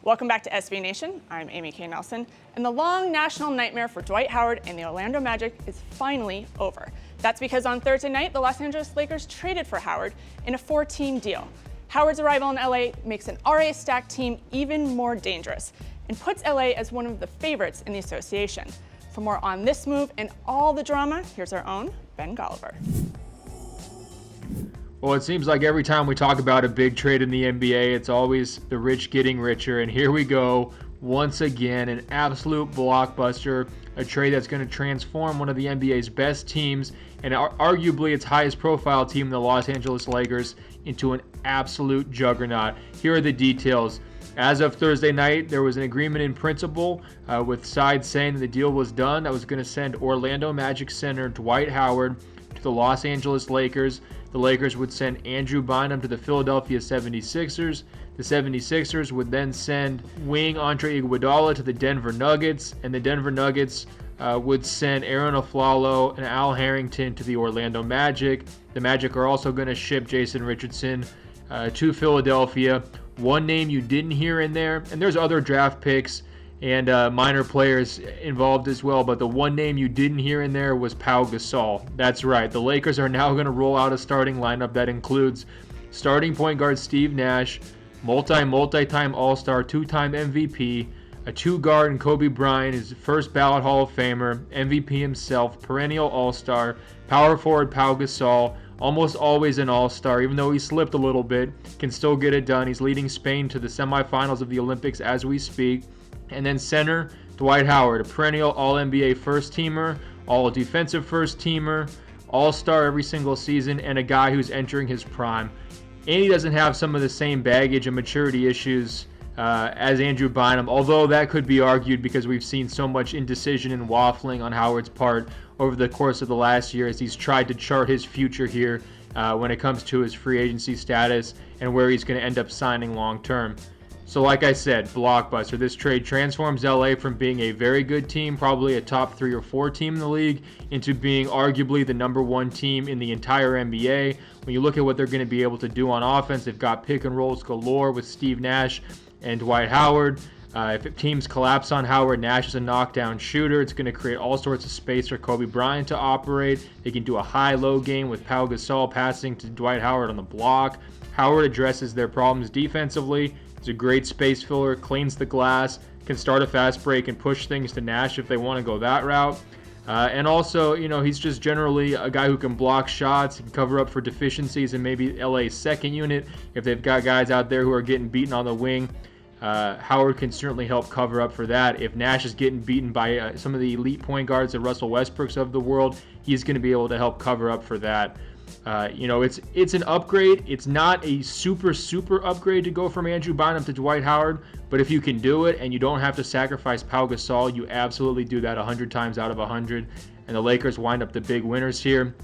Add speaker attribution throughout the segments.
Speaker 1: Welcome back to SB Nation. I'm Amy K. Nelson, and the long national nightmare for Dwight Howard and the Orlando Magic is finally over. That's because on Thursday night, the Los Angeles Lakers traded for Howard in a 4-team deal. Howard's arrival in LA makes an RA-stacked team even more dangerous and puts LA as one of the favorites in the association. For more on this move and all the drama, here's our own Ben Golliver.
Speaker 2: Well, it seems like every time we talk about a big trade in the NBA, it's always the rich getting richer. And here we go, once again, an absolute blockbuster, a trade that's going to transform one of the NBA's best teams and arguably its highest profile team, the Los Angeles Lakers, into an absolute juggernaut. Here are the details. As of Thursday night, there was an agreement in principle with sides saying that the deal was done. That was going to send Orlando Magic center Dwight Howard to the Los Angeles Lakers. The Lakers would send Andrew Bynum to the Philadelphia 76ers. The 76ers would then send wing Andre Iguodala to the Denver Nuggets, and the Denver Nuggets would send Aaron Aflalo and Al Harrington to the Orlando Magic. The Magic are also going to ship Jason Richardson to Philadelphia. One name you didn't hear in there, and there's other draft picks and minor players involved as well, but the one name you didn't hear in there was Pau Gasol. That's right, the Lakers are now going to roll out a starting lineup that includes starting point guard Steve Nash, multi-time All-Star, 2-time MVP, a 2-guard in Kobe Bryant, his first ballot Hall of Famer, MVP himself, perennial All-Star, power forward Pau Gasol, almost always an All-Star, even though he slipped a little bit, can still get it done. He's leading Spain to the semifinals of the Olympics as we speak. And then center, Dwight Howard, a perennial All-NBA first-teamer, All-Defensive first-teamer, All-Star every single season, and a guy who's entering his prime. And he doesn't have some of the same baggage and maturity issues as Andrew Bynum, although that could be argued because we've seen so much indecision and waffling on Howard's part over the course of the last year as he's tried to chart his future here when it comes to his free agency status and where he's going to end up signing long-term. So like I said, blockbuster. This trade transforms LA from being a very good team, probably a top 3 or 4 team in the league, into being arguably the number 1 team in the entire NBA. When you look at what they're going to be able to do on offense, they've got pick and rolls galore with Steve Nash and Dwight Howard. If teams collapse on Howard, Nash is a knockdown shooter. It's going to create all sorts of space for Kobe Bryant to operate. They can do a high-low game with Pau Gasol passing to Dwight Howard on the block. Howard addresses their problems defensively. He's a great space filler, cleans the glass, can start a fast break and push things to Nash if they want to go that route. And also, he's just generally a guy who can block shots, he can cover up for deficiencies in maybe LA's second unit. If they've got guys out there who are getting beaten on the wing, Howard can certainly help cover up for that. If Nash is getting beaten by some of the elite point guards, the Russell Westbrooks of the world, he's going to be able to help cover up for that. It's an upgrade. It's not a super upgrade to go from Andrew Bynum to Dwight Howard, but if you can do it and you don't have to sacrifice Pau Gasol, you absolutely do that 100 times out of 100, and the Lakers wind up the big winners here.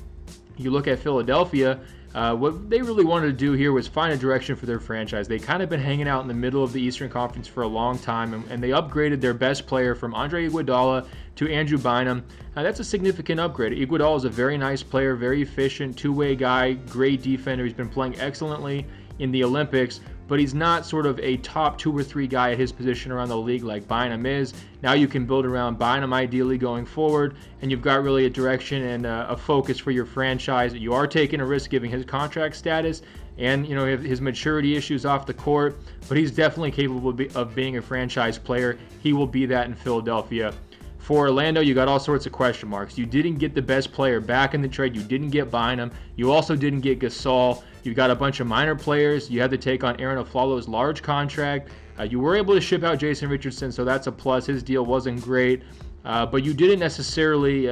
Speaker 2: You look at Philadelphia, what they really wanted to do here was find a direction for their franchise. They kind of been hanging out in the middle of the Eastern Conference for a long time, and they upgraded their best player from Andre Iguodala to Andrew Bynum. That's a significant upgrade. Iguodala is a very nice player, very efficient, two-way guy, great defender. He's been playing excellently in the Olympics, but he's not sort of a top 2 or 3 guy at his position around the league like Bynum is. Now you can build around Bynum ideally going forward, and you've got really a direction and a focus for your franchise. You are taking a risk giving his contract status and his maturity issues off the court, but he's definitely capable of being a franchise player. He will be that in Philadelphia. For Orlando, you got all sorts of question marks. You didn't get the best player back in the trade. You didn't get Bynum. You also didn't get Gasol. You've got a bunch of minor players. You had to take on Aaron Aflalo's large contract. You were able to ship out Jason Richardson, so that's a plus. His deal wasn't great. But you didn't necessarily,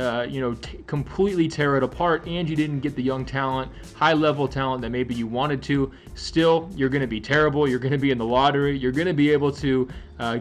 Speaker 2: completely tear it apart, and you didn't get the young talent, high-level talent that maybe you wanted to. Still, you're going to be terrible. You're going to be in the lottery. You're going to be able to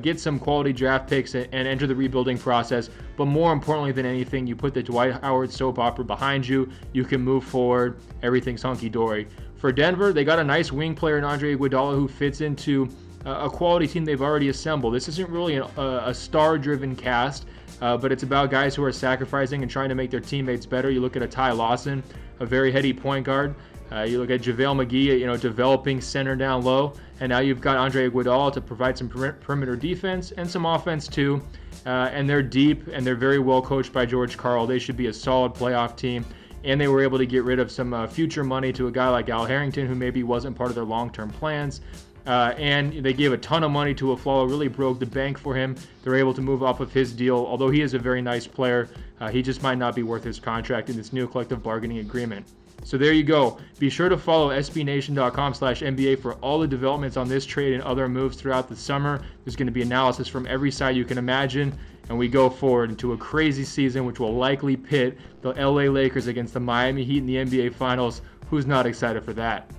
Speaker 2: get some quality draft picks and enter the rebuilding process. But more importantly than anything, you put the Dwight Howard soap opera behind you. You can move forward. Everything's hunky-dory. For Denver, they got a nice wing player in Andre Iguodala who fits into a quality team they've already assembled. This isn't really a star-driven cast. But it's about guys who are sacrificing and trying to make their teammates better. You look at a Ty Lawson, a very heady point guard. You look at JaVale McGee, developing center down low, and now you've got Andre Iguodala to provide some perimeter defense and some offense too. And they're deep, and they're very well coached by George Karl. They should be a solid playoff team. And they were able to get rid of some future money to a guy like Al Harrington, who maybe wasn't part of their long-term plans. And they gave a ton of money to Afflalo, really broke the bank for him. They're able to move off of his deal, although he is a very nice player. He just might not be worth his contract in this new collective bargaining agreement. So there you go. Be sure to follow sbnation.com/NBA for all the developments on this trade and other moves throughout the summer. There's going to be analysis from every side you can imagine. And we go forward into a crazy season, which will likely pit the LA Lakers against the Miami Heat in the NBA Finals. Who's not excited for that?